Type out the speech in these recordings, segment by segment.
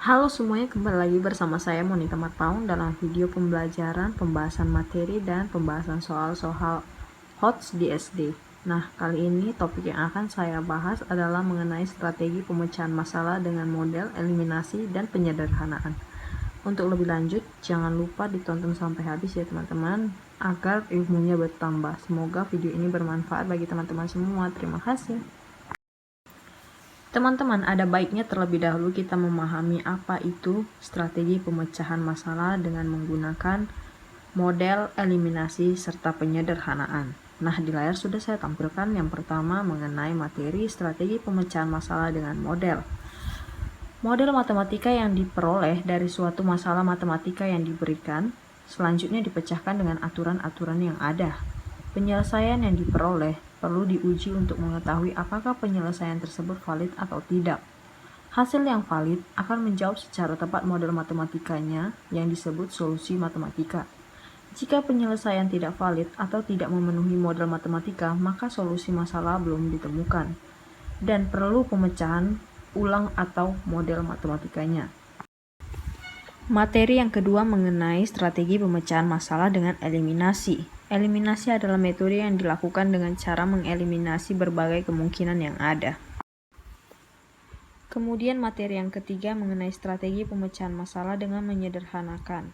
Halo semuanya, kembali lagi bersama saya Monica Marpaung dalam video pembelajaran pembahasan materi dan pembahasan soal-soal HOTS di SD. Nah, kali ini topik yang akan saya bahas adalah mengenai strategi pemecahan masalah dengan model eliminasi dan penyederhanaan. Untuk lebih lanjut, jangan lupa ditonton sampai habis ya teman-teman, agar ilmunya bertambah. Semoga video ini bermanfaat bagi teman-teman semua. Terima kasih. Teman-teman, ada baiknya terlebih dahulu kita memahami apa itu strategi pemecahan masalah dengan menggunakan model eliminasi serta penyederhanaan. Nah, di layar sudah saya tampilkan yang pertama mengenai materi strategi pemecahan masalah dengan model. Model matematika yang diperoleh dari suatu masalah matematika yang diberikan, selanjutnya dipecahkan dengan aturan-aturan yang ada. Penyelesaian yang diperoleh perlu diuji untuk mengetahui apakah penyelesaian tersebut valid atau tidak. Hasil yang valid akan menjawab secara tepat model matematikanya yang disebut solusi matematika. Jika penyelesaian tidak valid atau tidak memenuhi model matematika, maka solusi masalah belum ditemukan dan perlu pemecahan ulang atau model matematikanya. Materi yang kedua mengenai strategi pemecahan masalah dengan eliminasi. Eliminasi adalah metode yang dilakukan dengan cara mengeliminasi berbagai kemungkinan yang ada. Kemudian materi yang ketiga mengenai strategi pemecahan masalah dengan menyederhanakan.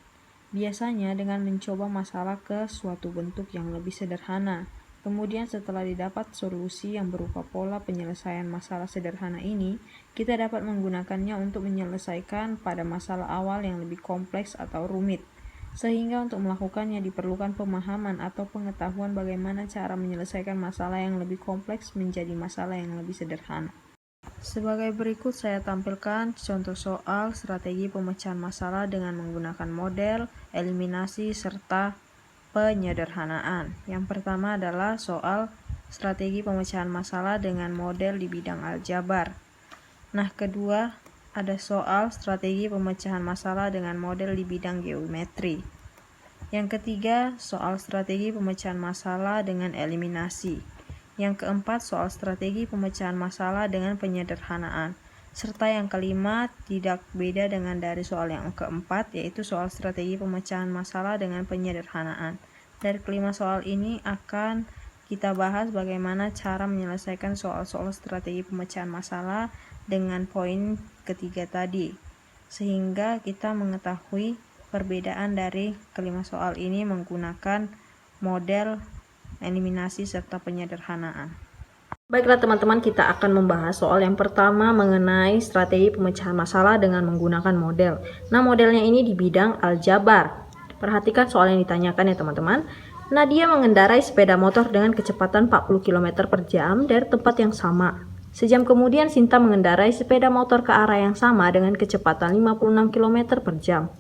Biasanya dengan mencoba masalah ke suatu bentuk yang lebih sederhana. Kemudian setelah didapat solusi yang berupa pola penyelesaian masalah sederhana ini, kita dapat menggunakannya untuk menyelesaikan pada masalah awal yang lebih kompleks atau rumit. Sehingga untuk melakukannya diperlukan pemahaman atau pengetahuan bagaimana cara menyelesaikan masalah yang lebih kompleks menjadi masalah yang lebih sederhana. Sebagai berikut saya tampilkan contoh soal strategi pemecahan masalah dengan menggunakan model, eliminasi, serta penyederhanaan. Yang pertama adalah soal strategi pemecahan masalah dengan model di bidang aljabar. Nah, kedua ada soal strategi pemecahan masalah dengan model di bidang geometri. Yang ketiga, soal strategi pemecahan masalah dengan eliminasi. Yang keempat, soal strategi pemecahan masalah dengan penyederhanaan. Serta yang kelima, tidak beda dengan dari soal yang keempat, yaitu soal strategi pemecahan masalah dengan penyederhanaan. Dari kelima soal ini akan kita bahas bagaimana cara menyelesaikan soal-soal strategi pemecahan masalah dengan poin ketiga tadi, sehingga kita mengetahui perbedaan dari kelima soal ini menggunakan model eliminasi serta penyederhanaan. Baiklah teman-teman, kita akan membahas soal yang pertama mengenai strategi pemecahan masalah dengan menggunakan model. Nah, modelnya ini di bidang aljabar. Perhatikan soal yang ditanyakan ya teman-teman. Nadia mengendarai sepeda motor dengan kecepatan 40 km per jam dari tempat yang sama. Sejam kemudian Sinta mengendarai sepeda motor ke arah yang sama dengan kecepatan 56 km per jam.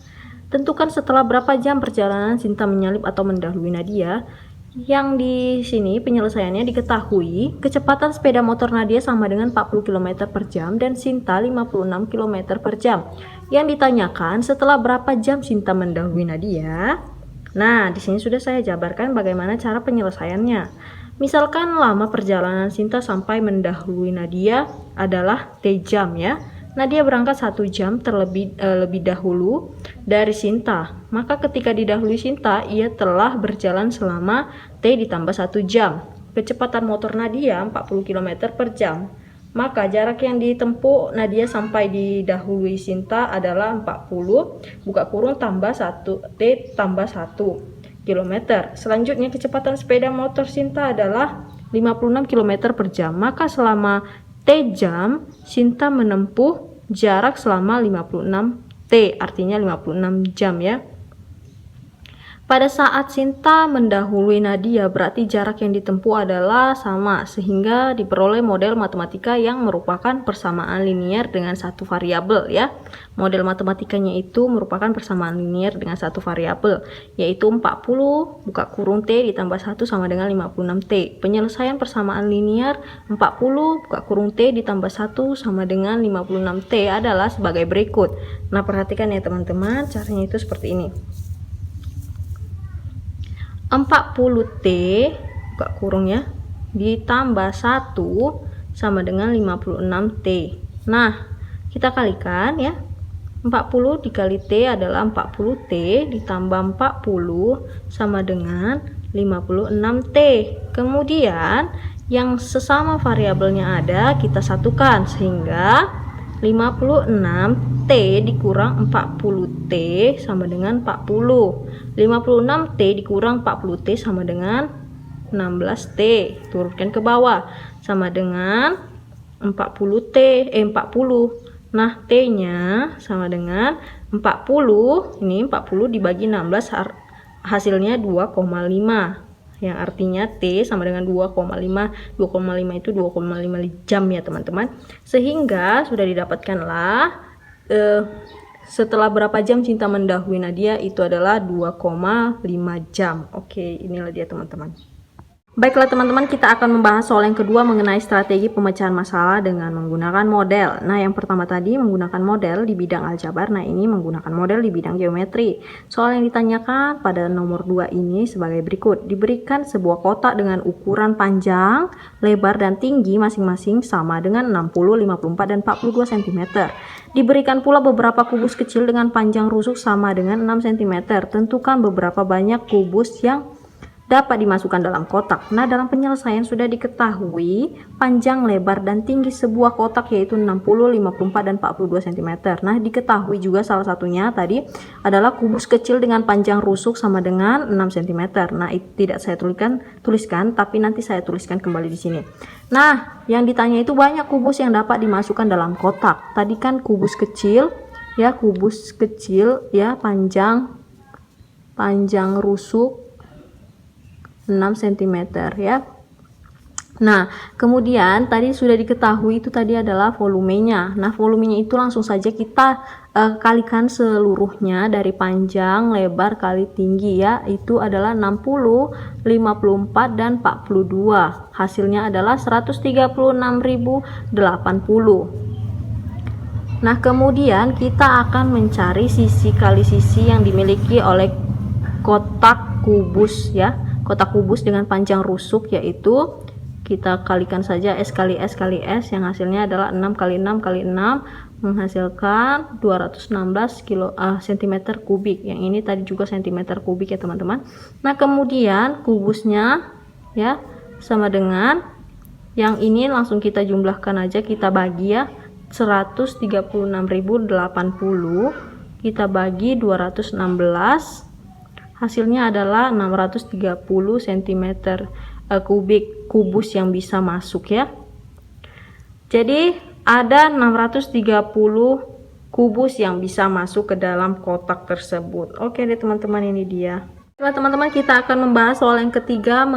Tentukan setelah berapa jam perjalanan Sinta menyalip atau mendahului Nadia. Yang di sini penyelesaiannya diketahui kecepatan sepeda motor Nadia sama dengan 40 km per jam dan Sinta 56 km per jam. Yang ditanyakan setelah berapa jam Sinta mendahului Nadia. Nah, di sini sudah saya jabarkan bagaimana cara penyelesaiannya. Misalkan lama perjalanan Sinta sampai mendahului Nadia adalah T jam ya. Nadia berangkat 1 jam lebih dahulu dari Sinta. Maka ketika didahului Sinta, ia telah berjalan selama T ditambah 1 jam. Kecepatan motor Nadia 40 km per jam. Maka jarak yang ditempuh Nadia sampai didahului Sinta adalah 40 buka kurung tambah 1 T tambah 1 km. Selanjutnya kecepatan sepeda motor Sinta adalah 56 km per jam. Maka selama T jam Sinta menempuh jarak selama 56 T, artinya 56 jam ya. Pada saat Sinta mendahului Nadia, berarti jarak yang ditempuh adalah sama, sehingga diperoleh model matematika yang merupakan persamaan linier dengan satu variabel ya. Model matematikanya itu merupakan persamaan linier dengan satu variabel, yaitu 40 buka kurung T ditambah 1 sama dengan 56 T. Penyelesaian persamaan linier 40 buka kurung T ditambah 1 sama dengan 56 T adalah sebagai berikut. Nah, perhatikan ya teman-teman, caranya itu seperti ini. 40T buka kurung ya ditambah 1 sama dengan 56T. Nah, kita kalikan ya. 40 dikali T adalah 40T ditambah 40 sama dengan 56T. Kemudian yang sesama variabelnya ada kita satukan sehingga 56T dikurang 40T sama dengan 40. 56T dikurang 40T sama dengan 16T. Turunkan ke bawah sama dengan 40. Nah, T-nya sama dengan 40. Ini 40 dibagi 16 hasilnya 2,5. Yang artinya T sama dengan 2,5. 2,5 itu 2,5 jam ya teman-teman. Sehingga sudah didapatkanlah setelah berapa jam cinta mendahului Nadia itu adalah 2,5 jam. Oke, inilah dia teman-teman. Baiklah teman-teman, kita akan membahas soal yang kedua mengenai strategi pemecahan masalah dengan menggunakan model. Nah, yang pertama tadi menggunakan model di bidang aljabar, nah ini menggunakan model di bidang geometri. Soal yang ditanyakan pada nomor 2 ini sebagai berikut. Diberikan sebuah kotak dengan ukuran panjang, lebar, dan tinggi masing-masing sama dengan 60, 54, dan 42 cm. Diberikan pula beberapa kubus kecil dengan panjang rusuk sama dengan 6 cm. Tentukan beberapa banyak kubus yang dapat dimasukkan dalam kotak. Nah, dalam penyelesaian sudah diketahui panjang, lebar, dan tinggi sebuah kotak yaitu 60, 54, dan 42 cm. Nah, diketahui juga salah satunya tadi adalah kubus kecil dengan panjang rusuk sama dengan 6 cm. Nah, itu tidak saya tuliskan, tapi nanti saya tuliskan kembali di sini. Nah, yang ditanya itu banyak kubus yang dapat dimasukkan dalam kotak. Tadi kan kubus kecil ya, panjang rusuk 6 cm ya. Nah, kemudian tadi sudah diketahui itu tadi adalah volumenya. Nah, volumenya itu langsung saja kita kalikan seluruhnya dari panjang, lebar kali tinggi ya. Itu adalah 60, 54, dan 42. Hasilnya adalah 136.080. Nah, kemudian kita akan mencari sisi kali sisi yang dimiliki oleh kotak kubus ya. Kotak kubus dengan panjang rusuk yaitu kita kalikan saja S kali S kali S yang hasilnya adalah 6 kali 6 kali 6 menghasilkan 216 cm kubik. Yang ini tadi juga cm kubik ya teman-teman. Nah, kemudian kubusnya ya sama dengan yang ini langsung kita jumlahkan aja, kita bagi ya, 136.080 kita bagi 216, hasilnya adalah 630 cm kubik kubus yang bisa masuk ya. Jadi ada 630 kubus yang bisa masuk ke dalam kotak tersebut. Oke deh teman-teman, ini dia. Nah, teman-teman, kita akan membahas soal yang ketiga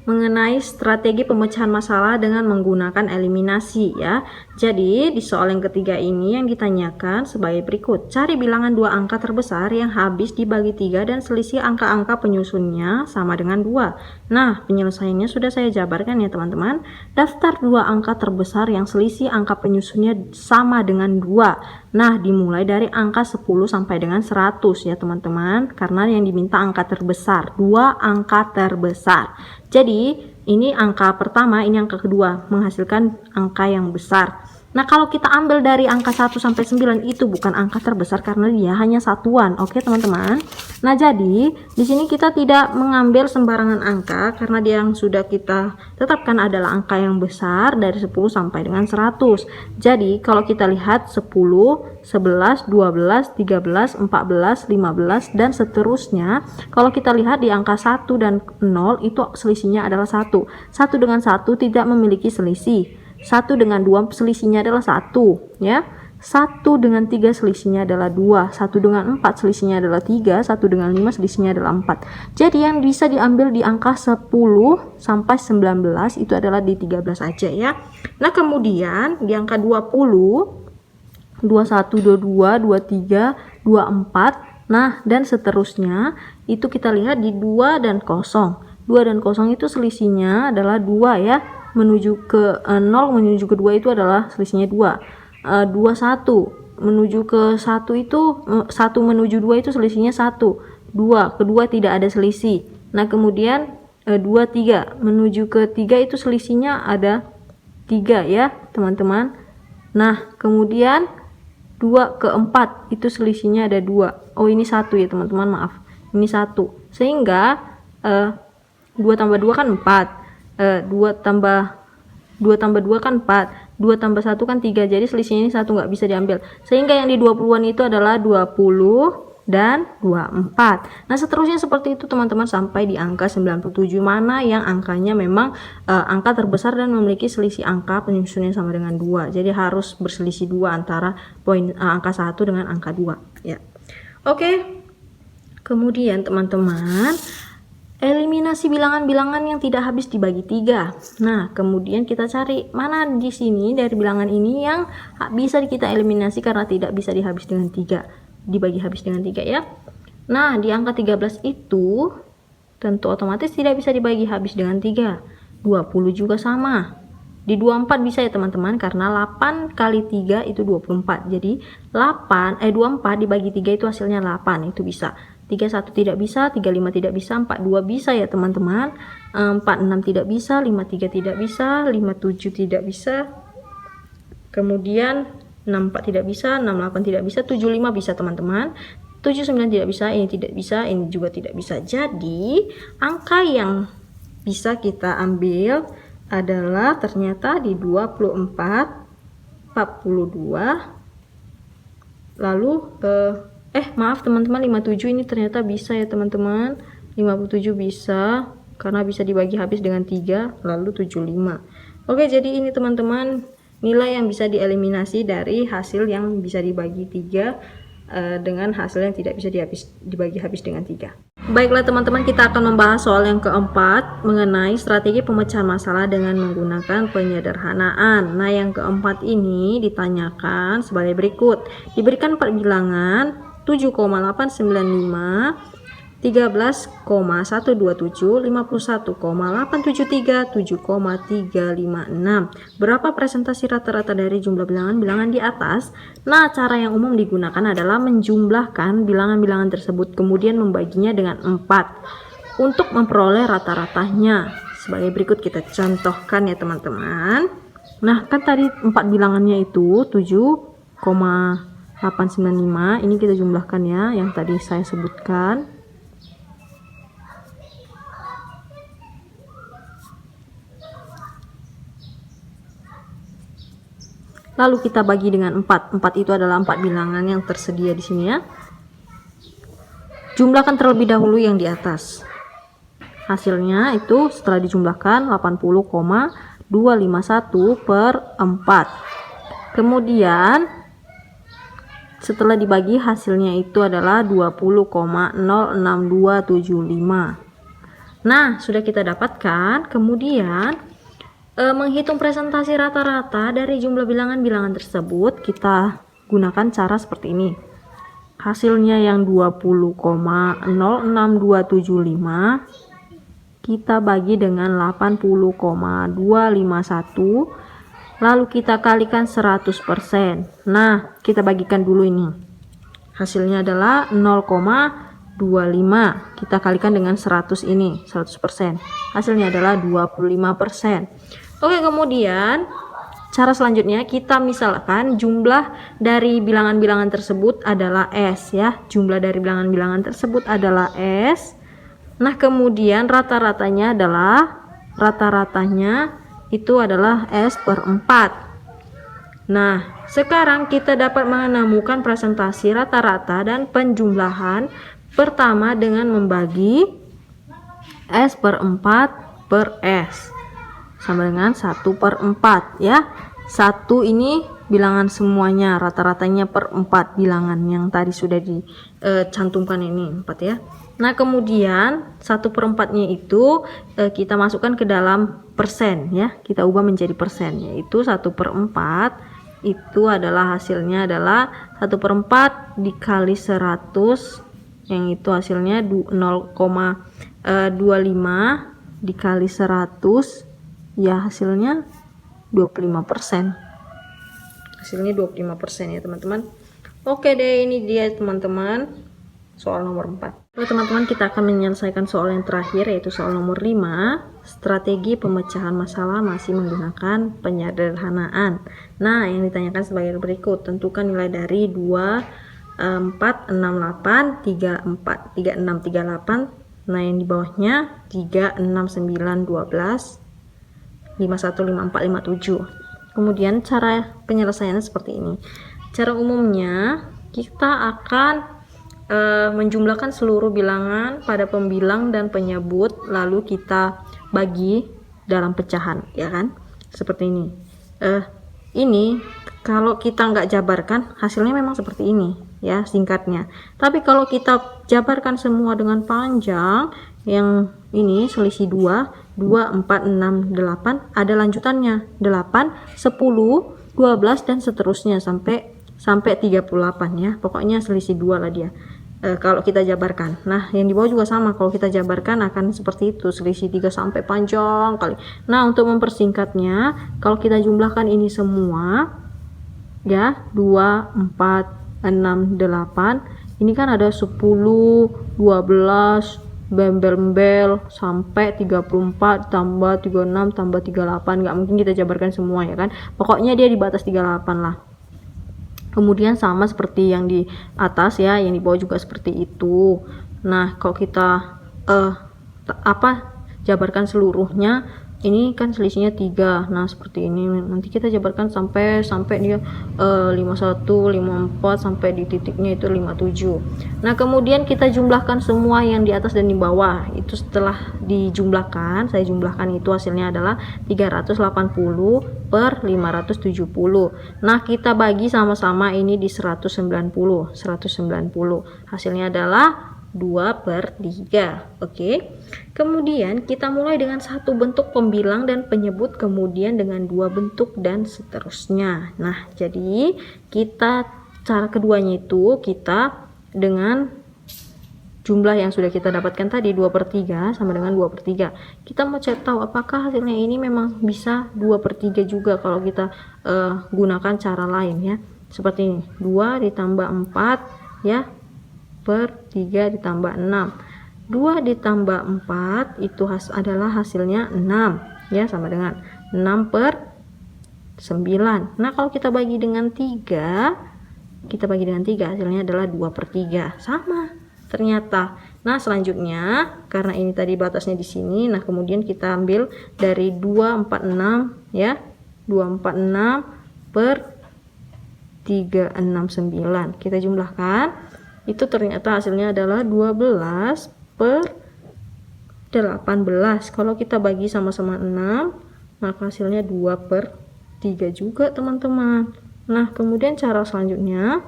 mengenai strategi pemecahan masalah dengan menggunakan eliminasi ya. Jadi di soal yang ketiga ini yang ditanyakan sebagai berikut. Cari bilangan dua angka terbesar yang habis dibagi 3 dan selisih angka-angka penyusunnya sama dengan 2. Nah, penyelesaiannya sudah saya jabarkan ya teman-teman. Daftar dua angka terbesar yang selisih angka penyusunnya sama dengan 2. Nah, dimulai dari angka 10 sampai dengan 100 ya teman-teman. Karena yang diminta angka terbesar, dua angka terbesar. Jadi ini angka pertama, ini angka kedua, menghasilkan angka yang besar. Nah, kalau kita ambil dari angka 1 sampai 9 itu bukan angka terbesar karena dia hanya satuan. Oke, teman-teman. Nah, jadi di sini kita tidak mengambil sembarangan angka karena dia yang sudah kita tetapkan adalah angka yang besar dari 10 sampai dengan 100. Jadi, kalau kita lihat 10, 11, 12, 13, 14, 15 dan seterusnya, kalau kita lihat di angka 1 dan 0 itu selisihnya adalah 1. 1 dengan 1 tidak memiliki selisih. 1 dengan 2 selisihnya adalah 1 ya. 1 dengan 3 selisihnya adalah 2. 1 dengan 4 selisihnya adalah 3. 1 dengan 5 selisihnya adalah 4. Jadi yang bisa diambil di angka 10 sampai 19 itu adalah di 13 aja ya. Nah, kemudian di angka 20, 21, 22, 23, 24, nah dan seterusnya itu kita lihat di 2 dan 0. 2 dan 0 itu selisihnya adalah 2 ya. Menuju ke 0 menuju ke 2 itu adalah selisihnya 2. 21 menuju ke 1 itu 1 menuju 2 itu selisihnya 1. 2 kedua tidak ada selisih. Nah, kemudian 2 3 menuju ke 3 itu selisihnya ada 3 ya teman-teman. Nah, kemudian 2 ke 4 itu selisihnya ada 2. Oh, ini 1 ya teman-teman, maaf. Ini 1. Sehingga 2 tambah 2 kan 4. 2 tambah 2 kan 4. 2 tambah 1 kan 3. Jadi selisihnya ini 1 nggak bisa diambil. Sehingga yang di 20-an itu adalah 20 dan 24. Nah, seterusnya seperti itu teman-teman sampai di angka 97, mana yang angkanya memang angka terbesar dan memiliki selisih angka penyusunnya sama dengan 2. Jadi harus berselisih 2 antara angka 1 dengan angka 2 ya. Oke. Kemudian teman-teman, eliminasi bilangan-bilangan yang tidak habis dibagi 3. Nah, kemudian kita cari mana di sini dari bilangan ini yang bisa kita eliminasi karena tidak bisa dibagi habis dengan 3 ya. Nah, di angka 13 itu tentu otomatis tidak bisa dibagi habis dengan 3. 20 juga sama. Di 24 bisa ya teman-teman, karena 8 kali 3 itu 24. Jadi 24 dibagi 3 itu hasilnya 8, itu bisa. 31 tidak bisa, 35 tidak bisa, 42 bisa ya teman-teman. 46 tidak bisa, 53 tidak bisa, 57 tidak bisa. Kemudian 64 tidak bisa, 68 tidak bisa, 75 bisa teman-teman. 79 tidak bisa, ini tidak bisa, ini juga tidak bisa. Jadi angka yang bisa kita ambil adalah ternyata di 24, 42, lalu maaf teman-teman, 57 ini ternyata bisa ya teman-teman. 57 bisa karena bisa dibagi habis dengan 3, lalu 75. Oke, jadi ini teman-teman nilai yang bisa dieliminasi dari hasil yang bisa dibagi 3 dengan hasil yang tidak bisa dibagi habis dengan 3. Baiklah teman-teman, kita akan membahas soal yang keempat mengenai strategi pemecahan masalah dengan menggunakan penyederhanaan. Nah, yang keempat ini ditanyakan sebagai berikut. Diberikan 4 bilangan 7,895, 13,127, 51,873, 7,356. Berapa presentasi rata-rata dari jumlah bilangan-bilangan di atas? Nah, cara yang umum digunakan adalah menjumlahkan bilangan-bilangan tersebut kemudian membaginya dengan 4 untuk memperoleh rata-ratanya. Sebagai berikut kita contohkan ya teman-teman. Nah, kan tadi 4 bilangannya itu 7,895, ini kita jumlahkan ya yang tadi saya sebutkan. Lalu kita bagi dengan 4. 4 itu adalah 4 bilangan yang tersedia di sini ya. Jumlahkan terlebih dahulu yang di atas. Hasilnya itu setelah dijumlahkan 80,251 per 4. Kemudian setelah dibagi hasilnya itu adalah 20,06275. Nah, sudah kita dapatkan. Kemudian menghitung presentasi rata-rata dari jumlah bilangan-bilangan tersebut, kita gunakan cara seperti ini. Hasilnya yang 20,06275 kita bagi dengan 80,251, lalu kita kalikan 100%. Nah, kita bagikan dulu ini. Hasilnya adalah 0,25, kita kalikan dengan 100 ini, 100%. Hasilnya adalah 25%. Oke, kemudian cara selanjutnya kita misalkan jumlah dari bilangan-bilangan tersebut adalah S ya. Jumlah dari bilangan-bilangan tersebut adalah S. Nah, kemudian rata-ratanya itu adalah S per 4. Nah, sekarang kita dapat menemukan presentasi rata-rata dan penjumlahan pertama dengan membagi S per 4 per S sama dengan 1 per 4 ya. 1 ini bilangan semuanya, rata-ratanya per 4 bilangan yang tadi sudah dicantumkan ini 4 ya. Nah, kemudian 1 per 4-nya itu kita masukkan ke dalam persen ya. Kita ubah menjadi persen, yaitu 1 per 4 itu adalah hasilnya adalah 1 per 4 dikali 100, yang itu hasilnya 0,25 dikali 100 ya, hasilnya 25%. Hasilnya 25% ya teman-teman. Oke deh, ini dia teman-teman soal nomor 4. Oke teman-teman, kita akan menyelesaikan soal yang terakhir, yaitu soal nomor 5. Strategi pemecahan masalah masih menggunakan penyederhanaan. Nah, yang ditanyakan sebagai berikut. Tentukan nilai dari 2, 4, 6, 8, 3, 4, 3, 6, 3, 8. Nah, yang di bawahnya 3, 6, 9, 12, 5, 1, 5, 4, 5, 7. Kemudian cara penyelesaiannya seperti ini. Cara umumnya kita akan menjumlahkan seluruh bilangan pada pembilang dan penyebut, lalu kita bagi dalam pecahan, ya kan? Seperti ini. Ini kalau kita nggak jabarkan, hasilnya memang seperti ini, ya singkatnya. Tapi kalau kita jabarkan semua dengan panjang, yang ini selisih 2, 4, 6, 8, ada lanjutannya 8, 10, 12 dan seterusnya sampai 38 ya. Pokoknya selisih 2 lah dia. Kalau kita jabarkan. Nah, yang di bawah juga sama, kalau kita jabarkan akan seperti itu, selisih 3 sampai panjang kali. Nah, untuk mempersingkatnya, kalau kita jumlahkan ini semua ya, 2, 4, 6, 8, ini kan ada 10, 12, bembel-bembel sampai 34 tambah 36 tambah 38, nggak mungkin kita jabarkan semua ya kan, pokoknya dia di batas 38 lah. Kemudian sama seperti yang di atas ya, yang di bawah juga seperti itu. Nah, kalau kita jabarkan seluruhnya, ini kan selisihnya 3. Nah, seperti ini. Nanti kita jabarkan sampai dia 51, 54 sampai di titiknya itu 57. Nah, kemudian kita jumlahkan semua yang di atas dan di bawah. Itu setelah dijumlahkan, saya jumlahkan itu hasilnya adalah 380 per 570. Nah, kita bagi sama-sama ini di 190. Hasilnya adalah 2/3. Oke. Kemudian kita mulai dengan satu bentuk pembilang dan penyebut, kemudian dengan 2 bentuk dan seterusnya. Nah, jadi kita cara keduanya itu kita dengan jumlah yang sudah kita dapatkan tadi 2/3 sama dengan 2/3. Kita mau cek tahu apakah hasilnya ini memang bisa 2/3 juga kalau kita gunakan cara lain ya. Seperti ini. 2 ditambah 4 ya per 3 ditambah 6. 2 ditambah 4 itu adalah hasilnya 6 ya, sama dengan 6/9. Nah, kalau kita bagi dengan 3, hasilnya adalah 2/3. Sama ternyata. Nah, selanjutnya karena ini tadi batasnya di sini, nah kemudian kita ambil dari 246 ya. 246 per 369. Kita jumlahkan. Itu ternyata hasilnya adalah 12/18. Kalau kita bagi sama-sama 6, maka hasilnya 2/3 juga teman-teman. Nah, kemudian cara selanjutnya,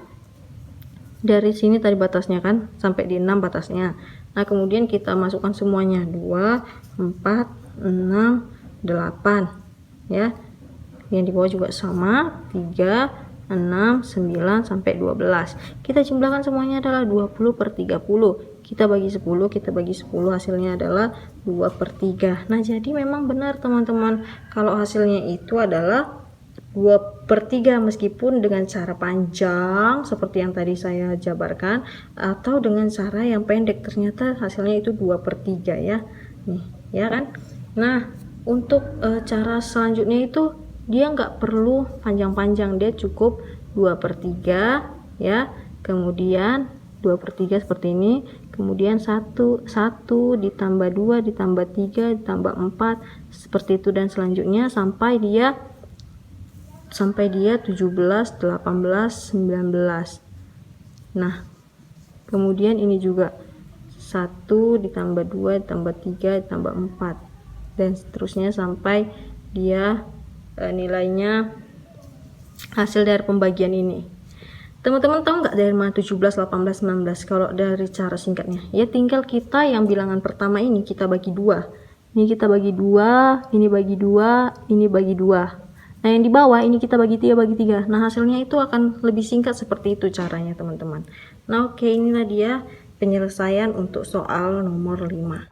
dari sini tadi batasnya kan sampai di 6 batasnya. Nah, kemudian kita masukkan semuanya 2, 4, 6, 8 ya. Yang di bawah juga sama, 3, 6, 9 sampai 12. Kita jumlahkan semuanya adalah 20/30. Kita bagi 10, hasilnya adalah 2/3. Nah, jadi memang benar teman-teman, kalau hasilnya itu adalah 2/3 meskipun dengan cara panjang seperti yang tadi saya jabarkan atau dengan cara yang pendek, ternyata hasilnya itu 2/3 ya. Nih, ya kan? Nah, untuk cara selanjutnya itu dia nggak perlu panjang-panjang, dia cukup 2/3 ya. Kemudian 2/3 seperti ini, kemudian 1 ditambah 2 ditambah 3 ditambah 4 seperti itu, dan selanjutnya sampai dia 17, 18, 19. Nah, kemudian ini juga 1 ditambah 2 ditambah 3 ditambah 4 dan seterusnya sampai dia nilainya hasil dari pembagian ini. Teman-teman tahu nggak dari mana 17, 18, 19? Kalau dari cara singkatnya ya, tinggal kita yang bilangan pertama ini kita bagi 2. Ini kita bagi 2, ini bagi 2, ini bagi 2. Nah, yang di bawah ini kita bagi 3. Nah, hasilnya itu akan lebih singkat seperti itu caranya teman-teman. Nah, oke, inilah dia penyelesaian untuk soal nomor 5.